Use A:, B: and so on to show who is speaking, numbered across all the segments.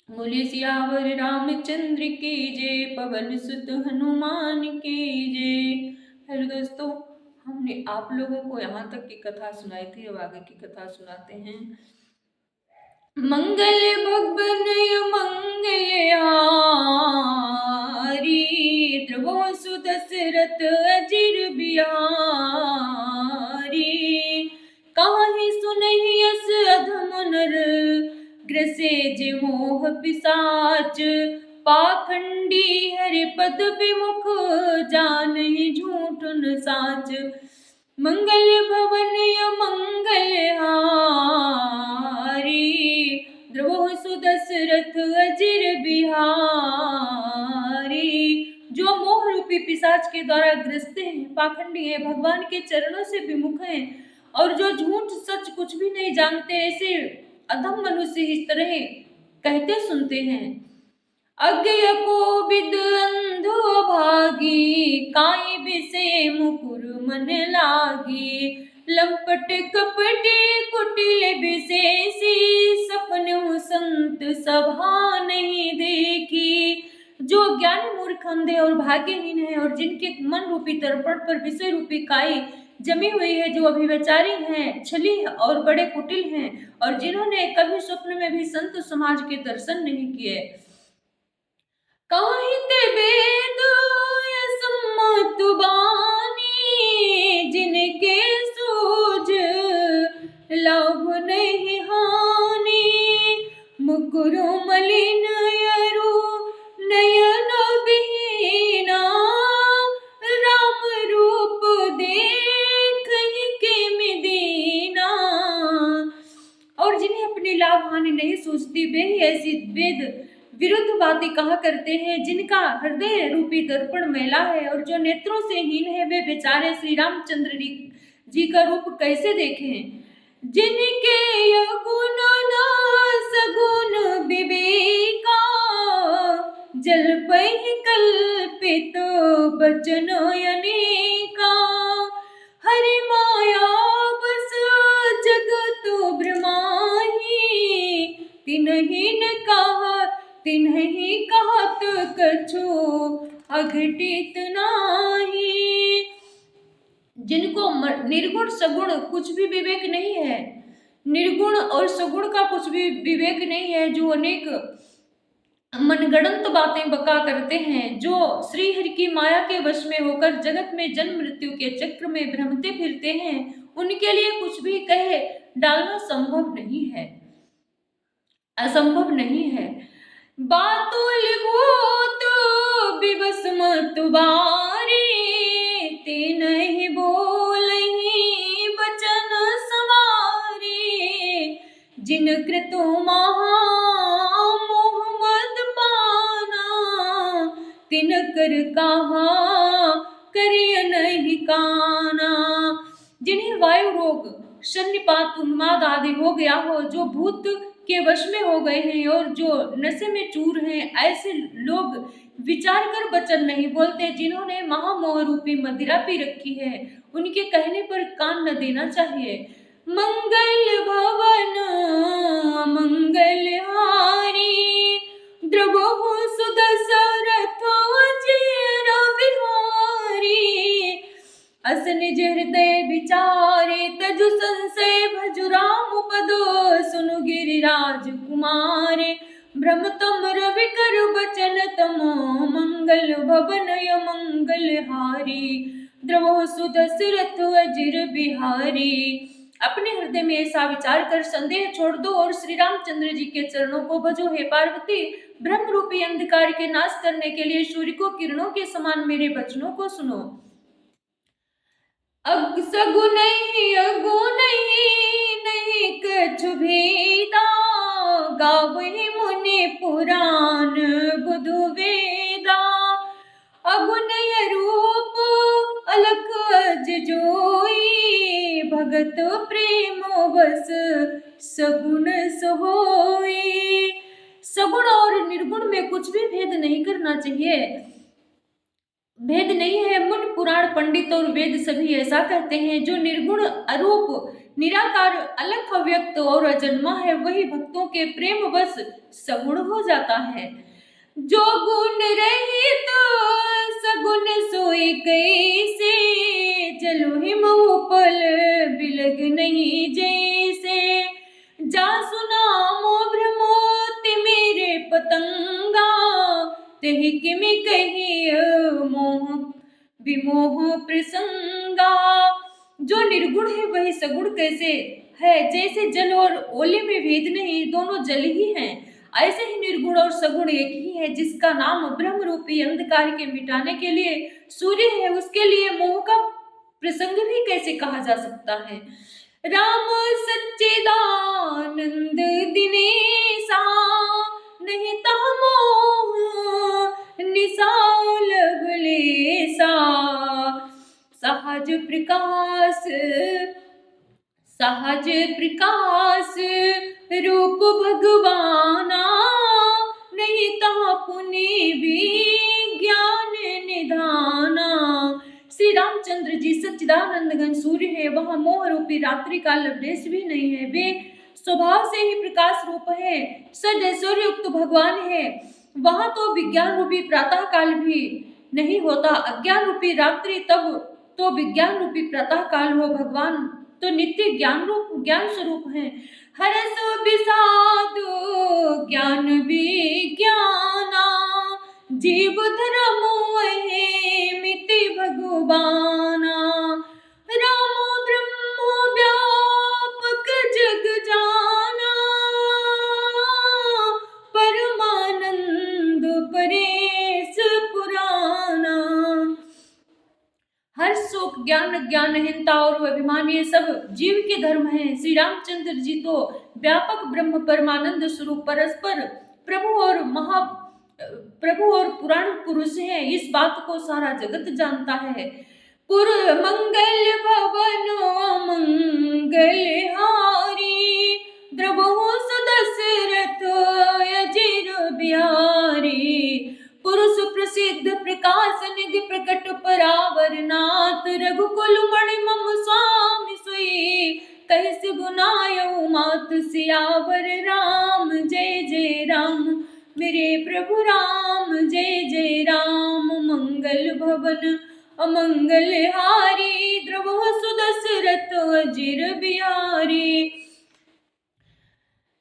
A: बोले सियावर रामचंद्र की जय, पवन सुत हनुमान की जय। हेलो दोस्तों, हमने आप लोगों को यहाँ तक की कथा सुनाई थी, अब आगे की कथा सुनाते हैं। मंगल भगवन मंगल हारी, ध्रुवो सुदशरथ अजिर बिहारी। काहे सुनहि यस अधम नर, ग्रसे जे मोह पिसाच। पाखंडी हरि पद विमुख, जानहि झूठ न साच। मंगल भवन मंगल हारी, ध्रुव सुदशरथ अजिर बिहारी। जो मोह रूपी पिशाच के द्वारा ग्रस्त हैं, पाखंडी है, भगवान के चरणों से विमुख हैं और जो झूठ सच कुछ भी नहीं जानते, ऐसे अधम मनुष्य इस तरह कहते सुनते हैं। अज्ञ कोविद अंधो भागी, काई बिसे मुकुर मन लागी। लंपट कपटे कुटिल विशेषी, सपन संत सभा नहीं देखी। जो ज्ञानी मूर्ख अंधे और भाग्यहीन है और जिनके मन रूपी दर्पण पर विषय रूपी काई जमी हुई है, जो अभिव्यचारी हैं, छली और बड़े कुटिल हैं और जिन्होंने कभी स्वप्न में भी संत समाज के दर्शन नहीं किए। काहिते वेद असम्मत बानी, जिनके सूझ लाभ नहीं हानि। मुकुर मलिन यरु नयन बीना, राम रूप देखहि के मिदीना। और जिन्हें अपनी लाभ हानि नहीं सूझती, वे ही ऐसी वेद विरुद्ध बातें कहा करते हैं, जिनका हृदय रूपी दर्पण मैला है और जो नेत्रों से हीन है, वे बेचारे श्री रामचंद्र जी का रूप कैसे देखें। जिनके यगुण न सगुण विवेका, जल पहि कल्पित बचन अनेका। हरि माया बस जगत भ्रमाहि, तिन्हि न कहा तिन्हि कहत कछु अघटित नाही। जिनको निर्गुण सगुण कुछ भी विवेक नहीं है, निर्गुण और सगुण का कुछ भी विवेक नहीं है, जो अनेक मनगढ़ंत बातें बका करते हैं, जो श्री हरि की माया के वश में होकर जगत में जन्म मृत्यु के चक्र में भ्रमते फिरते हैं, उनके लिए कुछ भी कहे डालना संभव नहीं है, असंभव नहीं है। बातुल भूत विवश मत बारी, ते नहीं बोलहि बचन सवारी। जिन कृतो महा मोह मद पाना, तिन कर कहा करिय नहीं काना। जिन्हें वायु रोग, शन्यपात, उन्माद आदि हो गया हो, जो भूत के वश में हो गए हैं और जो नशे में चूर हैं, ऐसे लोग विचार कर वचन नहीं बोलते। जिन्होंने महामोह रूपी मदिरा पी रखी है, उनके कहने पर कान न देना चाहिए। मंगल भवन मंगल हारी, द्रवहु सुदशरथ अजिर बिहारी। अस निज हृदय विचारे, तजु संशय भजु राम पदो। सुनु गिरिराज कुमारे, भ्रम तुम रवि कर बचन तमो। मंगल भवन मंगल हारी, द्रवहु सुदशरथ अजिर बिहारी। अपने हृदय में ऐसा विचार कर संदेह छोड़ दो और श्री रामचंद्र जी के चरणों को भजो। हे पार्वती, ब्रह्म रूपी अंधकार के नाश करने के लिए सूर्य को किरणों के समान मेरे वचनों को सुनो। सगुन अगुन नहीं कछु भेदा, गावहि मुनि पुराण बुधु वेदा। अगुन रूप अलख अज जोई, भगत प्रेम बस सगुन सोई। सगुण और निर्गुण में कुछ भी भेद नहीं करना चाहिए, भेद नहीं है। मुनि पुराण पंडित और वेद सभी ऐसा कहते हैं। जो निर्गुण अरूप निराकार, अलग, अव्यक्त और अजन्मा है, वही भक्तों के प्रेम बस सगुण हो जाता है। जो गुण रहित सगुण सोई कैसे, जलु हिम उपल बिलग नहीं जैसे। जा सुनामो भ्रमो तिमिरे पतंगा, तेहि किमि कहिय मोह विमोह प्रसंगा। जो निर्गुण है वही सगुण कैसे है, जैसे जल और ओले में भेद नहीं, दोनों जल ही हैं। ऐसे ही निर्गुण और सगुण एक ही है, जिसका नाम ब्रह्म रूपी अंधकार के मिटाने के लिए सूर्य है, उसके लिए मोह का प्रसंग भी कैसे कहा जा सकता है। राम सच्चिदानंद दिनेसा, नहीं ता मोह निसाओ लगलेसा। सहज प्रकाश सहज प्रकाश रूप भगवाना, नहीं ता पुनि विज्ञान निधाना। श्री रामचंद्र जी सच्चिदानंद घन सूर्य है, वह मोह रूपी रात्रि का लवलेश भी नहीं है। वे स्वभाव से ही प्रकाश रूप है, सदैश्वर्य युक्त भगवान है। वहां तो विज्ञान रूपी प्रातः काल भी नहीं होता, अज्ञान रूपी रात्रि तब तो विज्ञान रूपी प्रातः काल हो। भगवान तो नित्य ज्ञान स्वरूप है। हरस विषाद ज्ञान विज्ञाना, जीव धर्म वहे मिति भगवाना। रामो ब्रह्मो व्यापक जग जाना, परमानंद परेश पुराना। हर शोक ज्ञान ज्ञानहीनता और अभिमान ये सब जीव के धर्म हैं। श्री रामचंद्र जी तो व्यापक ब्रह्म परमानंद स्वरूप परस्पर प्रभु और पुराण पुरुष हैं, इस बात को सारा जगत जानता है। पुर मंगल भवन मंगल हारी, द्रवहु सुदशरथ अजिर बिहारी। पुरुष प्रसिद्ध प्रकाश निधि प्रकट परावर नाथ, रघुकुल मणि मम स्वामी सोई, कैसे गुनायऊ मात सियावर राम। जय जय राम मेरे प्रभु राम, जय जय राम। मंगल भवन अमंगल हारी, द्रवहु सुदशरथ अजिर बिहारी।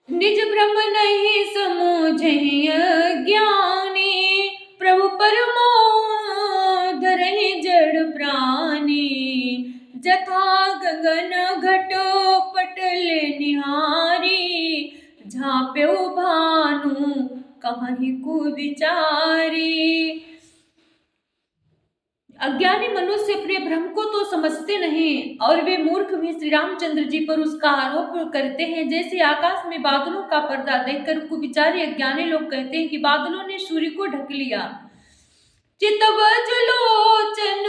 A: निज ब्रह्म नहीं समझे अज्ञानी, प्रभु परमो धरहि जड़ प्राणी। जथा गगन घटो पटल निहारी, झाप्यो भानु कहीं को विचारी। अज्ञानी मनुष्य अपने भ्रम को तो समझते नहीं, और वे मूर्ख भी श्री रामचंद्र जी पर उसका आरोप करते हैं। जैसे आकाश में बादलों का पर्दा देखकर कुविचारी अज्ञानी लोग कहते हैं कि बादलों ने सूर्य को ढक लिया। चितवज लोचन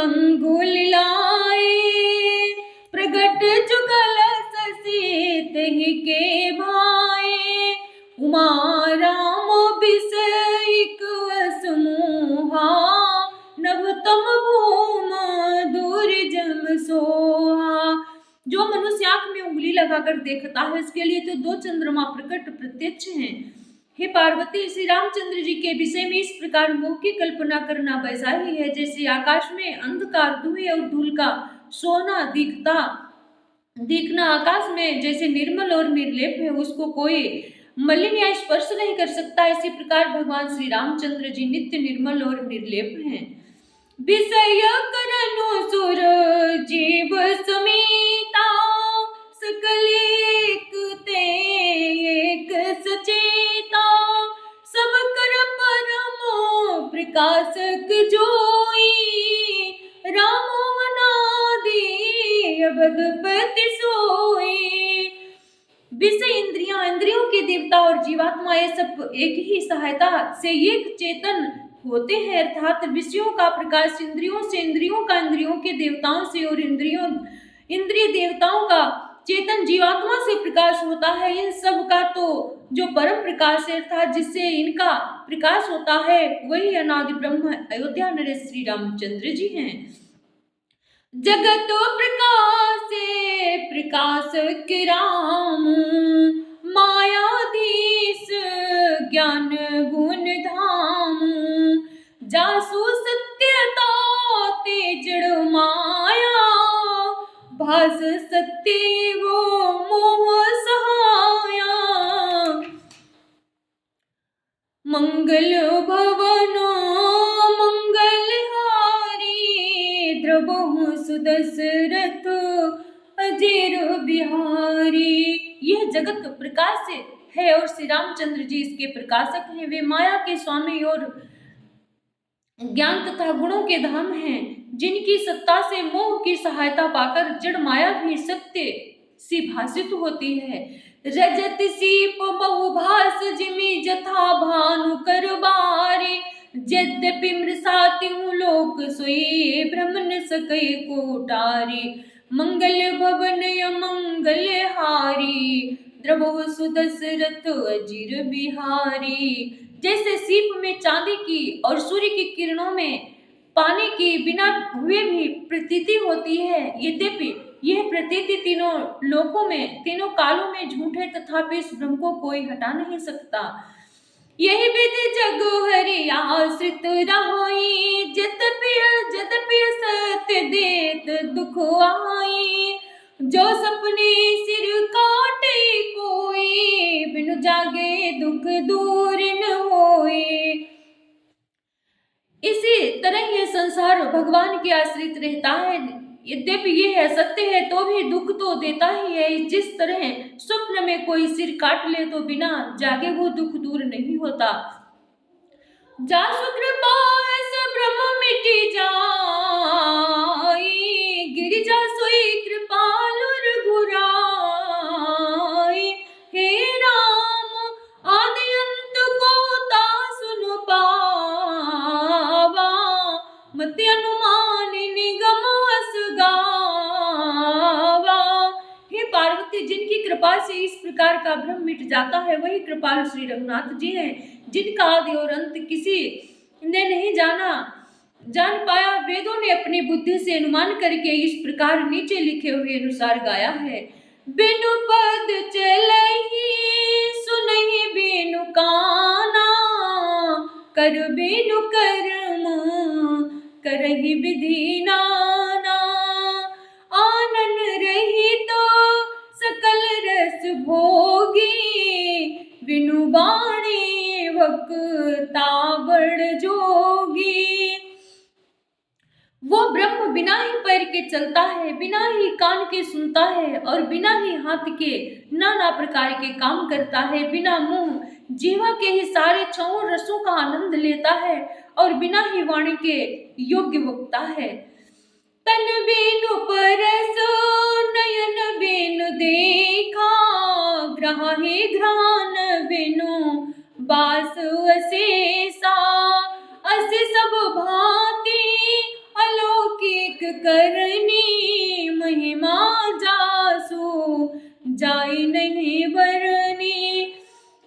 A: अंगुल लाए, प्रगट जुगल शशि तहि के भाए। उमा राम बिसैक वस मोहा, नभतम भूम दूर जम सोहा। जो मनुष्य आंख में उंगली लगाकर देखता है, इसके लिए तो दो चंद्रमा प्रकट प्रत्यक्ष हैं। हे पार्वती, श्री रामचंद्र जी के विषय में इस प्रकार मोह की कल्पना करना वैसा ही है जैसे आकाश में अंधकार धुएं और धूल का सोना दिखना आकाश में जैसे निर्मल और निर्लेप है, उसको कोई मलिन या स्पर्श नहीं कर सकता। इसी प्रकार भगवान श्री रामचंद्र जी नित्य निर्मल और निर्लेप हैं। विषय करनु सुर जीव समीता, सकल एक ते एक सचेता। सब कर परमो प्रकाशक जोई, रामो अनादि अबधपति सोई। विषय इंद्रियों के देवता और जीवात्मा ये सब एक ही सहायता से एक चेतन होते हैं, अर्थात विषयों का प्रकाश इंद्रियों से, इंद्रियों का इंद्रियों के देवताओं से, और इंद्रिय देवताओं का चेतन जीवात्मा से प्रकाश होता है। इन सब का तो जो परम प्रकाश है, अर्थात जिससे इनका प्रकाश होता है, वही अनादि ब्रह्म अयोध्या नरेश श्री रामचंद्र जी हैं। जगत प्रकाशे प्रकाशक राम, मायाधीश ज्ञान गुण धाम। जासु सत्यता तेजड़ माया, भास सत्य वो मोह सहाया। मंगल भवनो मंगलहारी, द्रवहु सुदशरथ अजीर बिहारी। यह जगत प्रकाश है और श्री रामचंद्र जी इसके प्रकाशक हैं। वे माया के स्वामी और ज्ञान तथा गुणों के धाम हैं, जिनकी सत्ता से मोह की सहायता पाकर जड़ माया भी सत्य सी भाषित होती है। रजत सीप बहुभास जिमि जथा भानु कर बारे, यद्यपि मृषात्यु लोक सोई ब्रह्म न सकै कोटारी। मंगल भवन मंगल हारी, द्रवहु सुदशरथ अजीर बिहारी। जैसे सीप में चांदी की और सूर्य की किरणों में पानी की बिना हुए भी प्रतीति होती है, यद्यपि यह प्रतीति तीनों लोकों में तीनों कालों में झूठ है, तथापि इस भ्रम को कोई हटा नहीं सकता। यही विधि जग हरि आश्रित रहाई, जतपि सत्य देत दुख आई। जो सपने सिर काटे कोई, बिनु जागे दुख दूर न होए। इसी तरह यह संसार भगवान के आश्रित रहता है, यद्यपि यह असत्य है तो भी दुख तो देता ही है। जिस तरह स्वप्न में कोई सिर काट ले तो बिना जागे वो दुख दूर नहीं होता। जासु कृपा ऐसा ब्रह्म मिटी जाई, गिरिजा सोई कृपालु रघुराई। हे राम आदि अंत को तासुनु पावा, मति अनुमान निगम अस गावा। हे पार्वती, जिनकी कृपा से इस प्रकार का भ्रम मिट जाता है वही कृपालु श्री रघुनाथ जी हैं, जिनका आदि और अंत किसी ने नहीं जान पाया। वेदों ने अपनी बुद्धि से अनुमान करके इस प्रकार नीचे लिखे हुए अनुसार गाया है। बिनु पद चलहि सुनहि बिनु काना, कर बिनु कर्म करहि विधि नाना। आनन रहित सकल रस भोगी, बिनु बाणी वक्ता बड़ जोगी। वो ब्रह्म बिना ही पैर के चलता है, बिना ही कान के सुनता है और बिना ही हाथ के नाना प्रकार के काम करता है। बिना मुंह जीवा के ही सारे छहों रसों का आनंद लेता है और बिना ही वाणी के योग्य वक्ता है। तन बिनु परस नयन बिनु देखा, ग्राहे घ्राण बिनु बास अशेषा। असे सब भांति अलौकिक करनी, महिमा जासु जाई नहीं बरनी।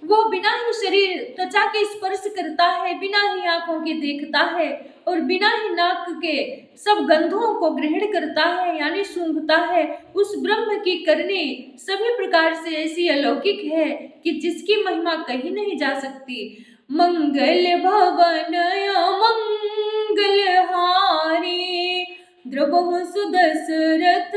A: वो बिना ही शरीर त्वचा के स्पर्श करता है, बिना ही आंखों के देखता है और बिना ही नाक के सब गंधों को ग्रहण करता है यानी सूंघता है। उस ब्रह्म की करनी सभी प्रकार से ऐसी अलौकिक है कि जिसकी महिमा कही नहीं जा सकती। मंगल भवन मंगलहारी, द्रवहु सुदशरथ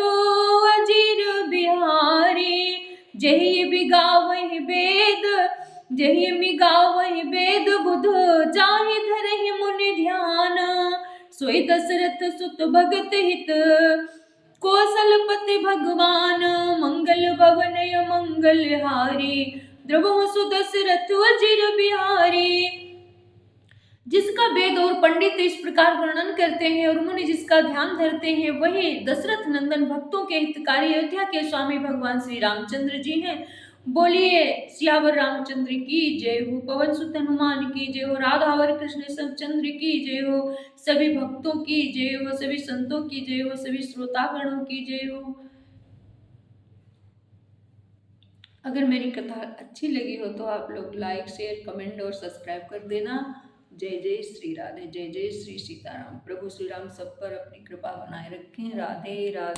A: अजीर बिहारी। जहि बिगावहि वेद जहि मिगावहि वेद बुध, जाहि धरहि मुनि ध्यान। सोई दशरथ सुत भगत हित, कौशलपति भगवान। मंगल भवन मंगलहारी, द्रवहु सुदशरथ अजीर बिहारी। जिसका वेद और पंडित इस प्रकार वर्णन करते हैं और मुनि जिसका ध्यान धरते हैं, वही दशरथ नंदन भक्तों के हितकारी अयोध्या के स्वामी भगवान श्री रामचंद्र जी हैं। बोलिए सियावर रामचंद्र की जय हो, पवन सुत हनुमान की जय हो, राधावर कृष्ण चंद्र की जय हो, सभी भक्तों की जय हो, सभी संतों की जय हो, सभी श्रोतागणों की जय हो। अगर मेरी कथा अच्छी लगी हो तो आप लोग लाइक शेयर कमेंट और सब्सक्राइब कर देना। जय जय श्री राधे, जय जय श्री सीताराम। प्रभु श्री राम सब पर अपनी कृपा बनाए रखें। राधे राधे।